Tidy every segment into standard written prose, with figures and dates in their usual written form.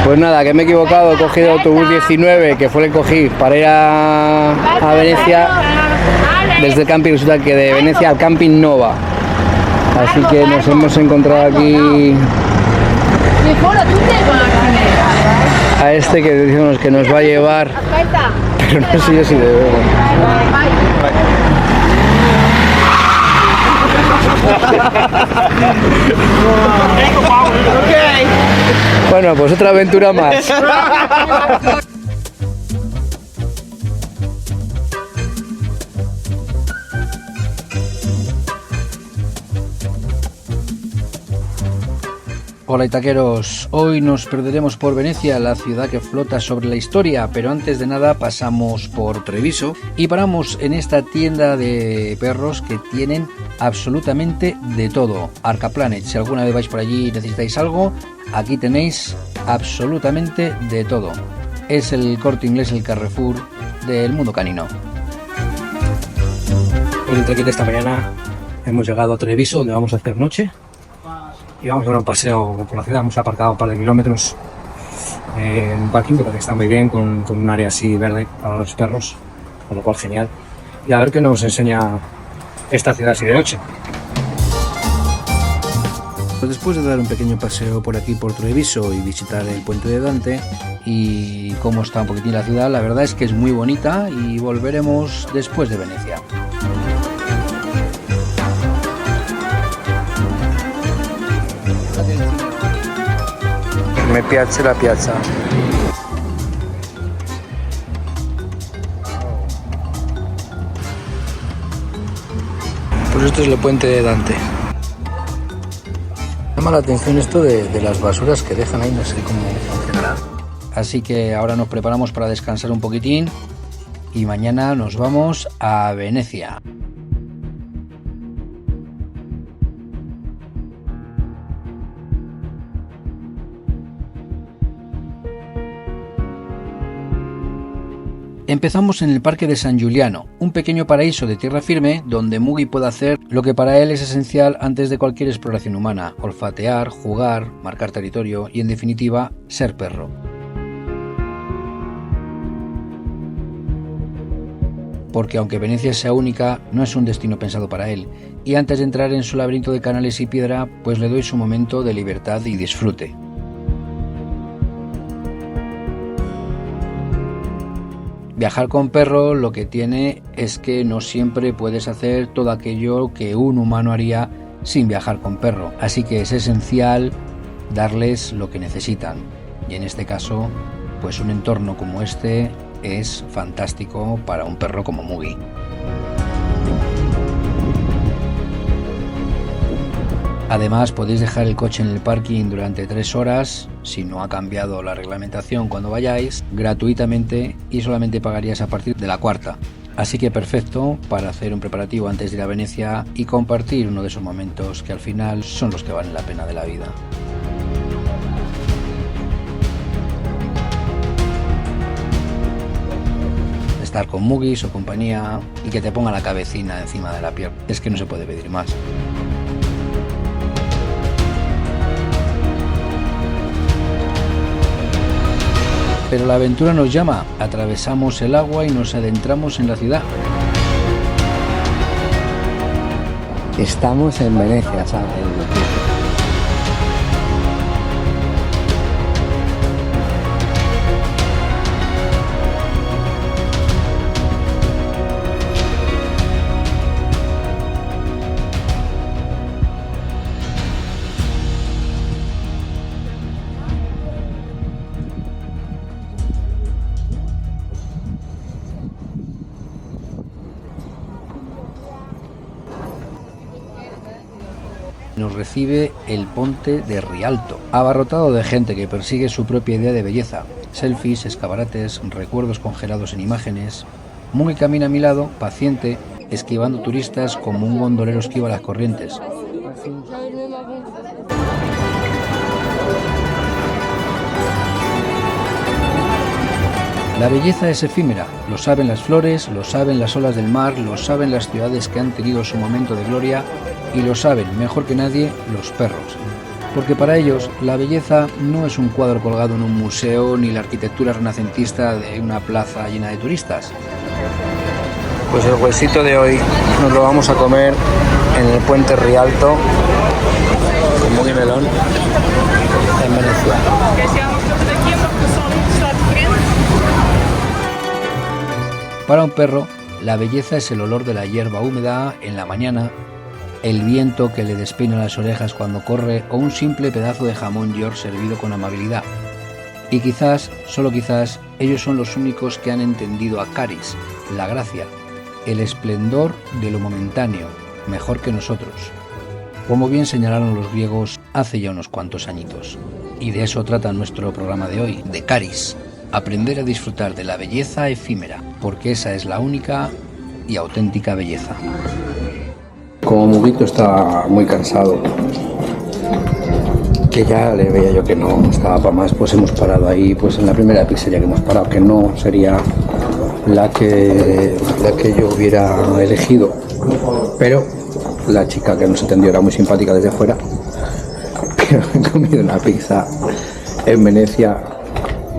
Pues nada, que me he equivocado, he cogido el autobús 19, que fue el que cogí para ir a Venecia, desde el camping resulta que de Venecia al camping Nova. Así que nos hemos encontrado aquí a este que decimos que nos va a llevar, pero no sé yo si debemos. Bueno, pues otra aventura más. Hola Itaqueros, hoy nos perderemos por Venecia, la ciudad que flota sobre la historia, pero antes de nada pasamos por Treviso y paramos en esta tienda de perros que tienen absolutamente de todo. Arcaplanet, si alguna vez vais por allí y necesitáis algo, aquí tenéis absolutamente de todo. Es el Corte Inglés, el Carrefour del mundo canino. Pues entre aquí esta mañana hemos llegado a Treviso, donde vamos a hacer noche. Y vamos a dar un paseo por la ciudad. Hemos aparcado un par de kilómetros en un parking que está muy bien, con un área así verde para los perros, con lo cual genial. Y a ver qué nos enseña esta ciudad así de noche. Pues después de dar un pequeño paseo por aquí por Treviso y visitar el puente de Dante y cómo está un poquitín la ciudad, la verdad es que es muy bonita y volveremos después de Venecia. Me piace la piazza. Pues esto es el puente de Dante. Llama la atención esto de las basuras que dejan ahí, no sé cómo funcionará. Así que ahora nos preparamos para descansar un poquitín y mañana nos vamos a Venecia. Empezamos en el Parque de San Giuliano, un pequeño paraíso de tierra firme donde Muggy puede hacer lo que para él es esencial antes de cualquier exploración humana: olfatear, jugar, marcar territorio y en definitiva ser perro. Porque aunque Venecia sea única, no es un destino pensado para él, y antes de entrar en su laberinto de canales y piedra, pues le doy su momento de libertad y disfrute. Viajar con perro lo que tiene es que no siempre puedes hacer todo aquello que un humano haría sin viajar con perro, así que es esencial darles lo que necesitan, y en este caso, pues un entorno como este es fantástico para un perro como Muggy. Además, podéis dejar el coche en el parking durante 3 horas, si no ha cambiado la reglamentación cuando vayáis, gratuitamente, y solamente pagarías a partir de la 4ª. Así que perfecto para hacer un preparativo antes de ir a Venecia y compartir uno de esos momentos que al final son los que valen la pena de la vida. Estar con Muggy, su compañía, y que te ponga la cabecina encima de la pierna, es que no se puede pedir más. Pero la aventura nos llama, atravesamos el agua y nos adentramos en la ciudad. Estamos en Venecia, ¿sabes? Nos recibe el Ponte de Rialto, abarrotado de gente que persigue su propia idea de belleza. Selfies, escaparates, recuerdos congelados en imágenes. Muggy camina a mi lado, paciente, esquivando turistas como un gondolero esquiva las corrientes. La belleza es efímera, lo saben las flores, lo saben las olas del mar, lo saben las ciudades que han tenido su momento de gloria y lo saben mejor que nadie los perros. porque para ellos la belleza no es un cuadro colgado en un museo ni la arquitectura renacentista de una plaza llena de turistas. Pues el huesito de hoy nos lo vamos a comer en el puente Rialto con Mugui Melón en Venecia. Para un perro, la belleza es el olor de la hierba húmeda en la mañana, el viento que le despeina las orejas cuando corre o un simple pedazo de jamón york servido con amabilidad. Y quizás, solo quizás, ellos son los únicos que han entendido a Caris, la gracia, el esplendor de lo momentáneo, mejor que nosotros, como bien señalaron los griegos hace ya unos cuantos añitos. Y de eso trata nuestro programa de hoy, de Caris, aprender a disfrutar de la belleza efímera, porque esa es la única y auténtica belleza. Como Muguito está muy cansado, que ya le veía yo que no estaba para más, pues hemos parado ahí, pues en la primera pizzería que hemos parado, que no sería la que yo hubiera elegido, pero la chica que nos atendió era muy simpática desde fuera. Pero he comido una pizza en Venecia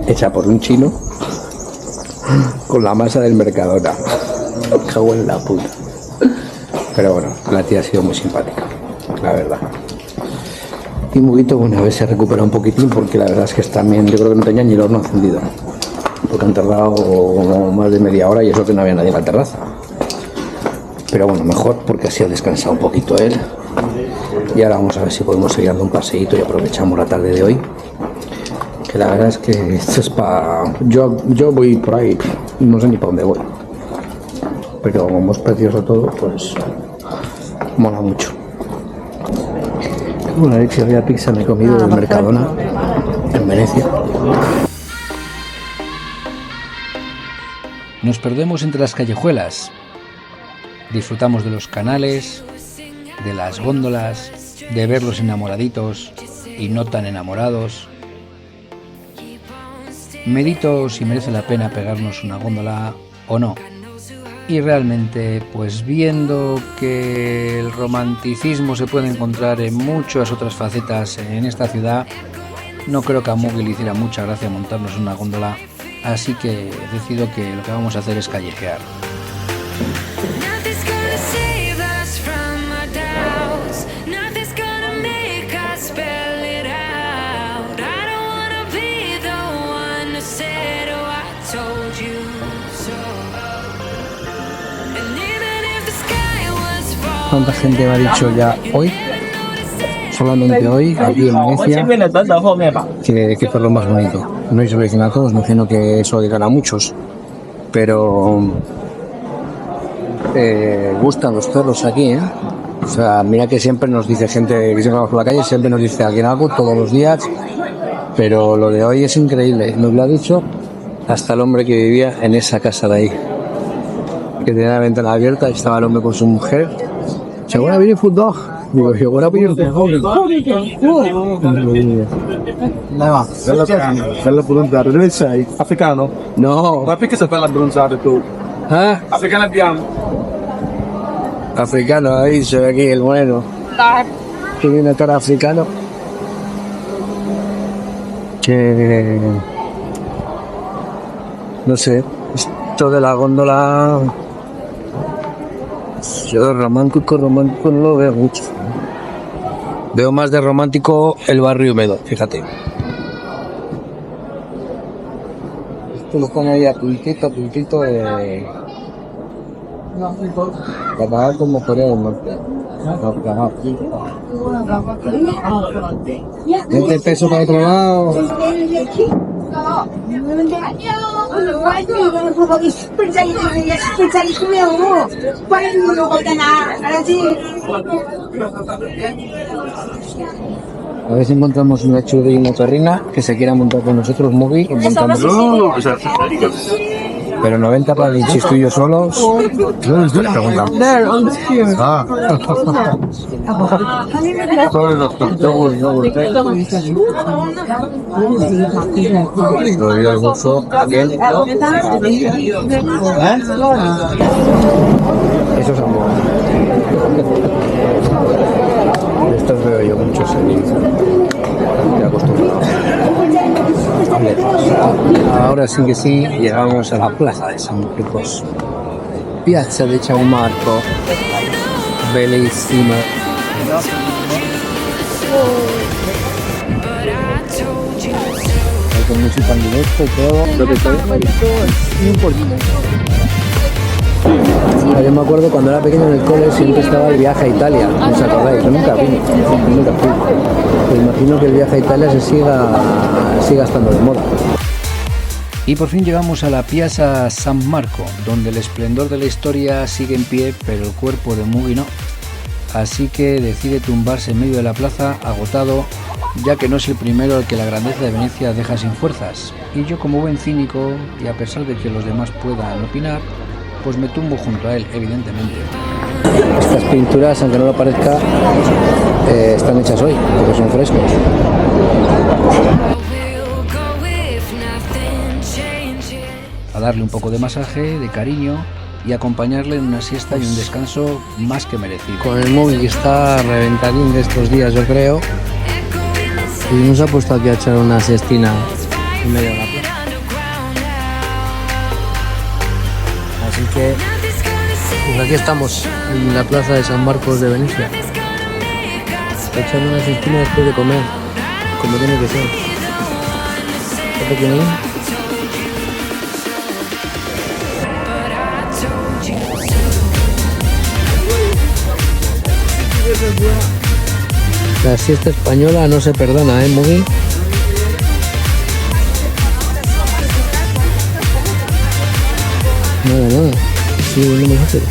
hecha por un chino con la masa del Mercadona. Cago en la puta. Pero bueno, la tía ha sido muy simpática, la verdad. Y Muguito, bueno, a ver si se recupera un poquitín, porque la verdad es que también, yo creo que no tenía ni el horno encendido, porque han tardado más de media hora y eso que no había nadie en la terraza. Pero bueno, mejor, porque así ha descansado un poquito él. Y ahora vamos a ver si podemos seguir dando un paseíto y aprovechamos la tarde de hoy, que la verdad es que esto es para... Yo voy por ahí, no sé ni para dónde voy, pero como es precioso todo, pues mola mucho. Una leche de pizza me he comido del Mercadona en Venecia. Nos perdemos entre las callejuelas, disfrutamos de los canales, de las góndolas, de verlos enamoraditos y no tan enamorados. Medito si merece la pena pegarnos una góndola o no. Y realmente, pues viendo que el romanticismo se puede encontrar en muchas otras facetas en esta ciudad, no creo que a Mugui le hiciera mucha gracia montarnos una góndola, así que decido que lo que vamos a hacer es callejear. ¿Cuánta gente me ha dicho ya hoy? Solamente hoy, aquí en Venecia, que es lo más bonito. No es original a todos, no entiendo que eso digan a muchos, pero gustan los perros aquí, ¿eh? O sea, mira que siempre nos dice gente que se va por la calle, siempre nos dice alguien algo todos los días, pero lo de hoy es increíble. Nos lo ha dicho hasta el hombre que vivía en esa casa de ahí, que tenía la ventana abierta y estaba el hombre con su mujer. ¿Seguro viene food dog? Digo, ¿seguro viene food dog? Dai, Bella bronzata, dove sei? Africano? No. Ma perché sei bella bronzata tu? Africano abbiamo. Africano, ahí se ve aquí el moreno. Que viene cara africano. Que... no sé, esto de la góndola... Yo de romántico no lo veo mucho. Veo más de romántico el barrio húmedo, fíjate. Esto lo pone ahí a puntito de... para pagar como Corea del Norte. 20 pesos para otro lado. A ver si encontramos una churri y una perrina que se quiera montar con nosotros, Mugui. Pero 90 para el chis tú y yo solos. Preguntamos. Lo el gozo aquel. Eso es amor. Estos veo yo muchos en Ibiza. Estoy acostumbrado. Vale. Ahora sí que sí, llegamos a la plaza de San Marcos. Piazza de San Marco. Bellísima. Hay con música en directo y todo. Lo que estoy es un poquito. Yo me acuerdo cuando era pequeño en el cole siempre estaba el viaje a Italia, ¿no os acordáis? Yo nunca fui. Pero imagino que el viaje a Italia se siga estando de moda. Y por fin llegamos a la Piazza San Marco, donde el esplendor de la historia sigue en pie, pero el cuerpo de Mugi no. Así que decide tumbarse en medio de la plaza, agotado, ya que no es el primero al que la grandeza de Venecia deja sin fuerzas. Y yo, como buen cínico, y a pesar de que los demás puedan opinar, pues me tumbo junto a él, evidentemente. Estas pinturas, aunque no lo parezca, están hechas hoy, porque son frescos. A darle un poco de masaje, de cariño y acompañarle en una siesta y un descanso más que merecido. Con el móvil que está reventadín de estos días, yo creo, y nos ha puesto aquí a echar una siestina en medio de la plaza. Así que pues aquí estamos en la plaza de San Marcos de Venecia, echando una siestina después de comer, como tiene que ser. ¿Qué pequeñín? La siesta española no se perdona, Mugi. Nada. Sí, no me haces.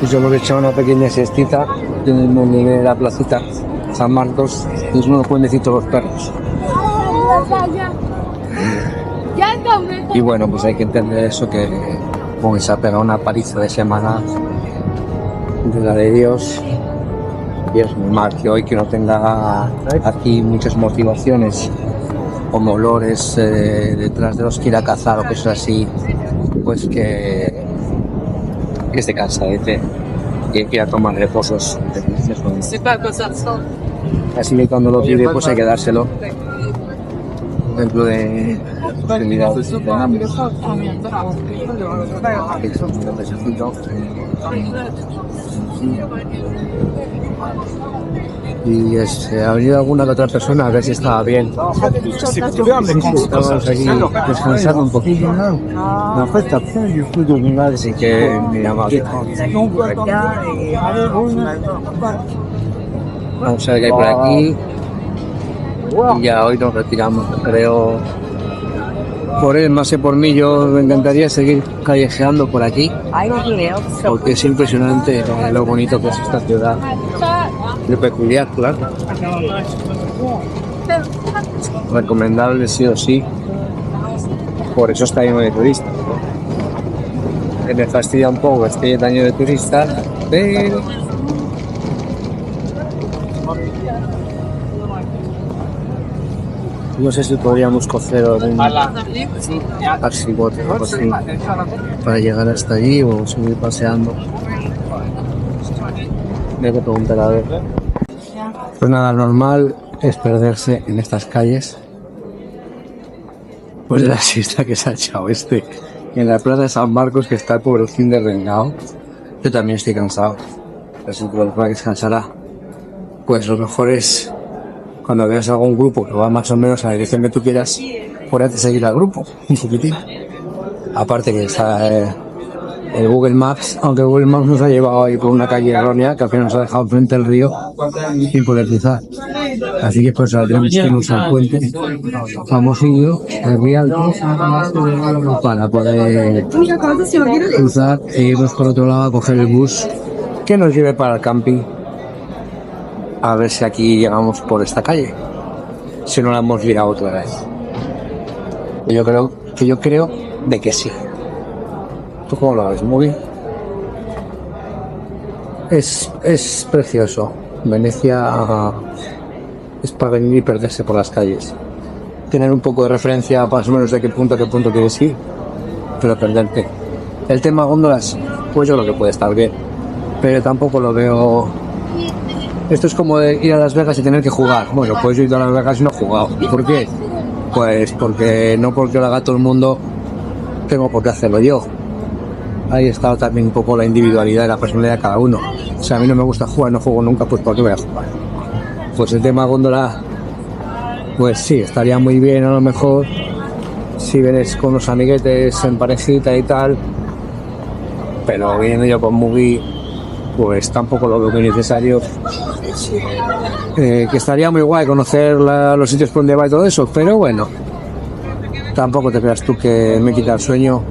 Yo me he echado una pequeña siestita en la placita San Marcos y es unos puentecitos los perros. Y bueno, pues hay que entender eso, que como se ha pegado una paliza de semana de la de Dios, y es normal que hoy, que no tenga aquí muchas motivaciones o olores detrás de los que ir a cazar o cosas así, pues que se cansa y quiera tomar reposos. Así que cuando lo pide, pues hay que dárselo. Por ejemplo, de y ha venido alguna que otra persona a ver si estaba bien. Estamos aquí descansando un poquito. Así que miramos. Vamos a ver qué hay por aquí. Y ya hoy nos retiramos, creo. Por él, más que por mí, yo me encantaría seguir callejeando por aquí, porque es impresionante lo bonito que es esta ciudad, lo peculiar, claro. Recomendable sí o sí, por eso está lleno de turistas. Me fastidia un poco que esté lleno de turistas, pero no sé si podríamos coger un taxibote o algo así para llegar hasta allí o seguir paseando. Tengo que preguntar a ver. Pues nada, normal es perderse en estas calles. Pues de la siesta que se ha echado en la plaza de San Marcos, que está el pobrecín derrengado. Yo también estoy cansado. Así que para que descansará. Pues lo mejor es, cuando veas algún grupo que va más o menos a la dirección que tú quieras, ponerte a seguir al grupo, un poquitín. Aparte que está el Google Maps, aunque Google Maps nos ha llevado ahí por una calle errónea, que al final nos ha dejado frente al río sin poder cruzar. Así que pues ahora tenemos que irnos al puente famosillo, el Rialto, para poder cruzar e irnos por otro lado a coger el bus que nos lleve para el camping. A ver si aquí llegamos por esta calle, si no la hemos liado otra vez. Yo creo que yo creo de que sí. ¿Tú cómo lo ves, Mugi? Es precioso. Venecia es para venir y perderse por las calles. Tener un poco de referencia más o menos de qué punto a qué punto quieres ir, pero perderte. El tema góndolas, pues yo creo que puede estar bien, pero tampoco lo veo. Esto es como de ir a Las Vegas y tener que jugar. Bueno, pues yo he ido a Las Vegas y no he jugado. ¿Por qué? Pues porque lo haga todo el mundo, tengo por qué hacerlo yo. Ahí está también un poco la individualidad y la personalidad de cada uno. O sea, a mí no me gusta jugar, no juego nunca, pues ¿por qué voy a jugar? Pues el tema góndola, pues sí, estaría muy bien a lo mejor si vienes con los amiguetes en parejita y tal, pero viniendo yo con Mugi, pues tampoco lo veo muy necesario. Que estaría muy guay conocer los sitios por donde va y todo eso, pero bueno, tampoco te creas tú que me quita el sueño.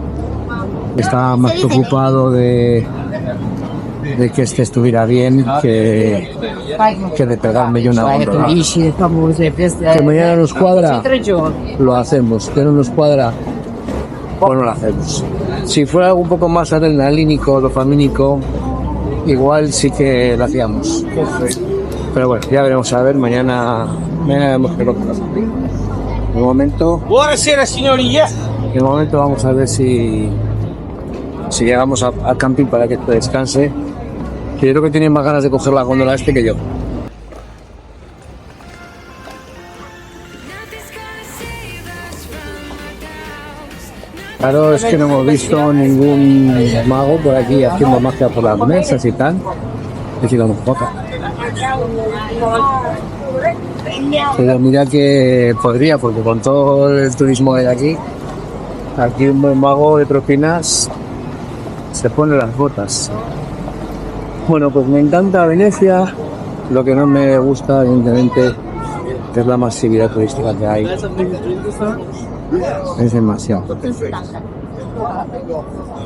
Estaba más preocupado de que este estuviera bien que de pegarme yo una góndola. Que mañana nos cuadra, lo hacemos. Que no nos cuadra, pues no lo hacemos. Si fuera algo un poco más adrenalínico, dopamínico, igual sí que lo hacíamos. Pero bueno, ya veremos a ver, mañana vemos qué lo que pasa. De momento. Buonasera, signoria. De momento vamos a ver si llegamos al camping para que esto descanse. Que yo creo que tienen más ganas de coger la góndola que yo. Claro, es que no hemos visto ningún mago por aquí haciendo magia por las mesas y tal. Es que vamos poca. Pero mira que podría, porque con todo el turismo de aquí un buen mago de propinas se pone las botas. Bueno, pues me encanta Venecia. Lo que no me gusta, evidentemente, es la masividad turística que hay. Es demasiado.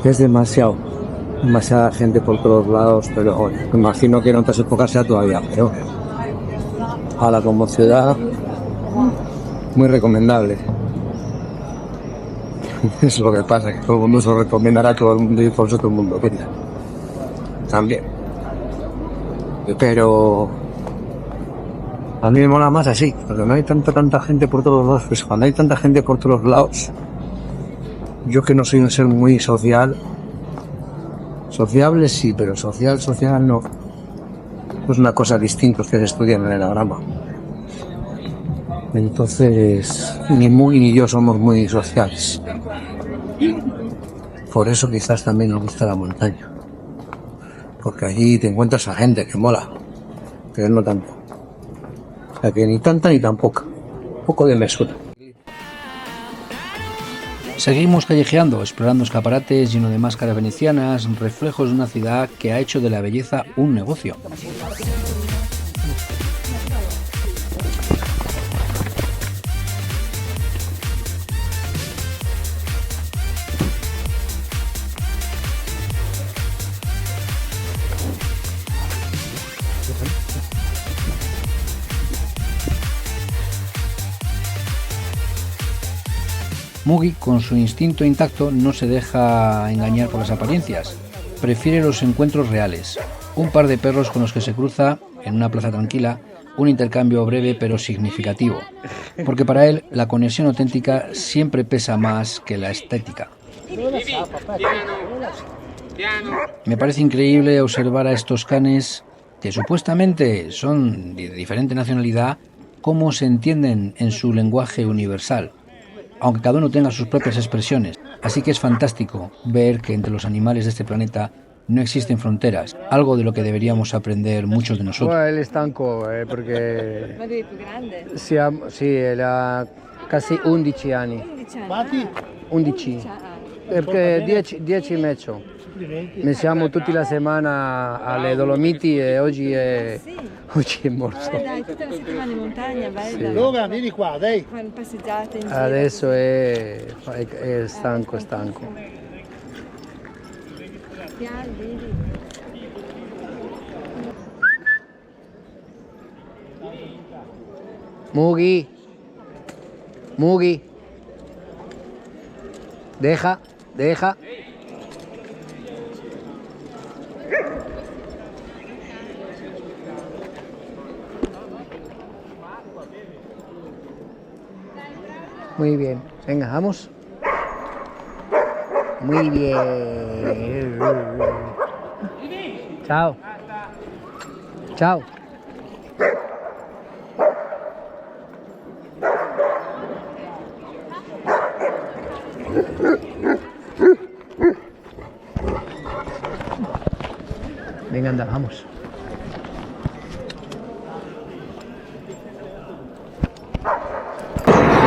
Es demasiada gente por todos lados, pero bueno, me imagino que en otras épocas sea todavía peor. Ahora, como ciudad, muy recomendable. Es lo que pasa, que todo el mundo se lo recomendará a todo el mundo y por eso todo el mundo venga. También. Pero a mí me mola más así, porque no hay tanta gente por todos lados. Pues cuando hay tanta gente por todos lados, yo que no soy un ser muy social, sociable sí, pero social no. Es una cosa distinta que se estudia en el enagrama. Entonces, ni Mugi ni yo somos muy sociales. Por eso quizás también nos gusta la montaña. Porque allí te encuentras a gente que mola, pero no tanto. O sea que ni tanta ni tan poca. Un poco de mesura. Seguimos callejeando, explorando escaparates llenos de máscaras venecianas, reflejos de una ciudad que ha hecho de la belleza un negocio. Mugi, con su instinto intacto, no se deja engañar por las apariencias. Prefiere los encuentros reales. Un par de perros con los que se cruza en una plaza tranquila, un intercambio breve pero significativo. Porque para él, la conexión auténtica siempre pesa más que la estética. Me parece increíble observar a estos canes, que supuestamente son de diferente nacionalidad, cómo se entienden en su lenguaje universal, aunque cada uno tenga sus propias expresiones. Así que es fantástico ver que entre los animales de este planeta no existen fronteras, algo de lo que deberíamos aprender muchos de nosotros. Él è stanco perché Ma lui è più grande? sì, ha quasi 11 anni. 11 anni? 11. Ah, Perché 10 e mezzo. Ne siamo tutti la settimana alle Dolomiti e oggi è morto. dai, tutta la settimana in montagna, bella. Dove? Vieni qua, dai. Fare passeggiate in giro. Adesso è stanco. Piano, vedi. Mugi. Deja. Muy bien. Venga, vamos. Muy bien. Chao. Chao. Venga, anda, vamos.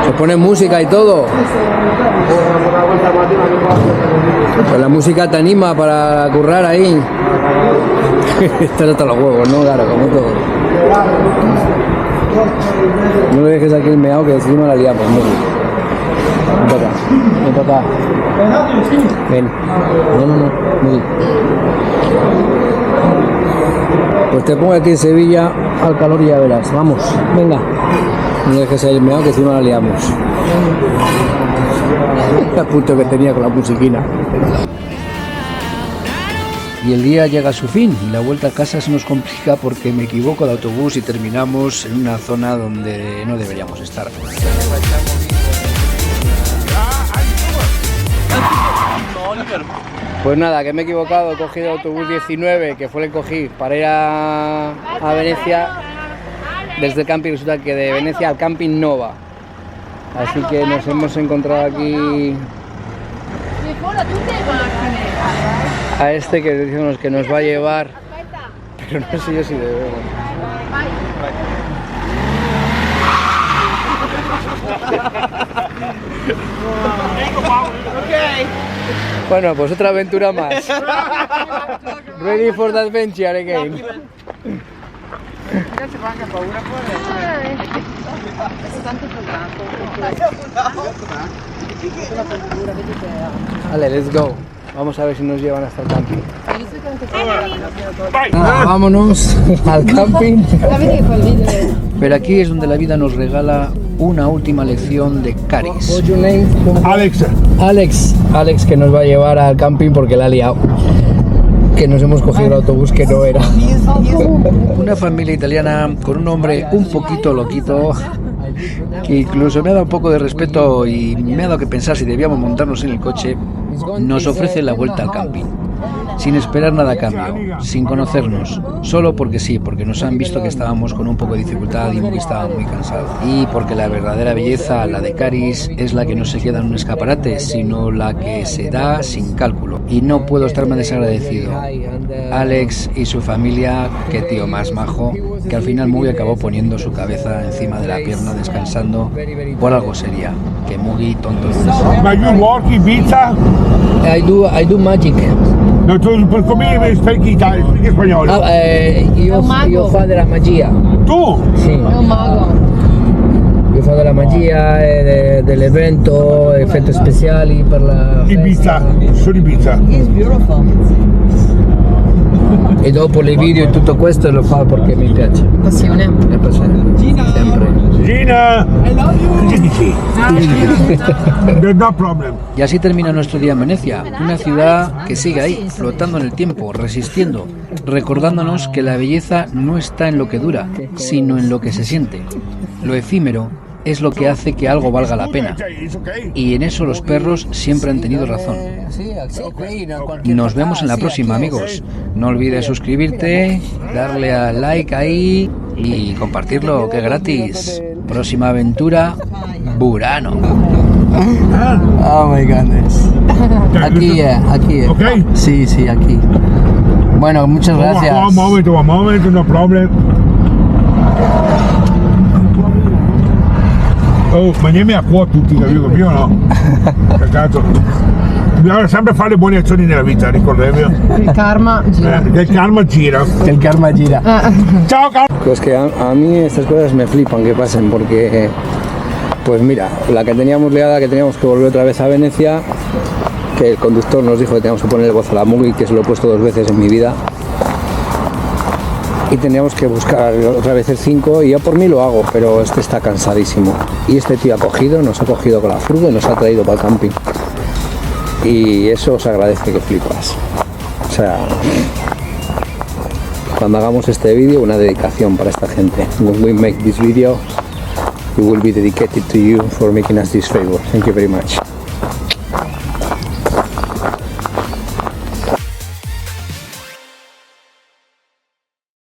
Se pone música y todo. Pues la música te anima para currar ahí. Esto no te los huevos, ¿no? Claro, como todo. No le dejes aquí el meao que encima la liamos, ¿no? Ven para acá. Ven. No. Muy. Pues te pongo aquí en Sevilla al calor y ya verás. Vamos, venga. No le dejes ahí el meao que encima la liamos. El punto que tenía con la musiquina. Y el día llega a su fin y la vuelta a casa se nos complica porque me equivoco de autobús y terminamos en una zona donde no deberíamos estar. Pues nada, que me he equivocado, he cogido el autobús 19, que fue el que cogí para ir a Venecia. Desde el camping resulta que de Venecia al camping no va. Así que nos hemos encontrado aquí a este que decimos que nos va a llevar, pero no sé yo si debemos. Bueno, pues otra aventura más. Ready for the adventure again. Vale, let's go. Vamos a ver si nos llevan hasta el camping. Nada, vámonos al camping. Pero aquí es donde la vida nos regala una última lección de caris. Alex que nos va a llevar al camping porque la ha liado. Que nos hemos cogido el autobús que no era. Una familia italiana con un hombre un poquito loquito, que incluso me ha dado un poco de respeto y me ha dado que pensar si debíamos montarnos en el coche. Nos ofrece la vuelta al camping, sin esperar nada a cambio, sin conocernos, solo porque sí, porque nos han visto que estábamos con un poco de dificultad y Mugi estaba muy cansado. Y porque la verdadera belleza, la de Caris, es la que no se queda en un escaparate, sino la que se da sin cálculo. Y no puedo estar más desagradecido. Alex y su familia, qué tío más majo, que al final Mugi acabó poniendo su cabeza encima de la pierna descansando. Por algo sería, que Mugi tonto no es. Ma you work in pizza? I do magic. No, tu per come speak spagnolo? Io fa della magia. Tu? Sì. È un mago. Io fa della magia, dell'evento, effetti speciali per la Ibiza, sono Ibiza. E dopo le video e tutto questo lo fa perché mi piace. Passione. È passione. Sempre. Gina! ¿Qué dices? No problem. Y así termina nuestro día en Venecia, una ciudad que sigue ahí, flotando en el tiempo, resistiendo, recordándonos que la belleza no está en lo que dura, sino en lo que se siente. Lo efímero es lo que hace que algo valga la pena. Y en eso los perros siempre han tenido razón. Nos vemos en la próxima, amigos. No olvides suscribirte, darle a like ahí y compartirlo, que es gratis. Próxima aventura, Burano. Oh my goodness. Aquí es. Okay. Sí, aquí. Bueno, muchas gracias. Un momento, no problem. Oh, ma niente a cuore tutti, capito? Io no. Cazzo. Bisogna sempre fare le buone azioni nella vita, ricordatevi. Il karma gira. Che il karma gira. Que el karma gira. Ciao, karma. Pues que a mí estas cosas me flipan que pasen porque, pues mira, la que teníamos liada, que teníamos que volver otra vez a Venecia, que el conductor nos dijo que teníamos que poner el voz a la Mugi, que se lo he puesto 2 veces en mi vida, y teníamos que buscar otra vez el 5, y yo por mí lo hago, pero este está cansadísimo. Y este tío nos ha cogido con la furgo y nos ha traído para el camping. y eso os agradece que flipas. O sea, cuando hagamos este vídeo, una dedicación para esta gente. When we make this video, we will be dedicated to you for making us this favor. Thank you very much.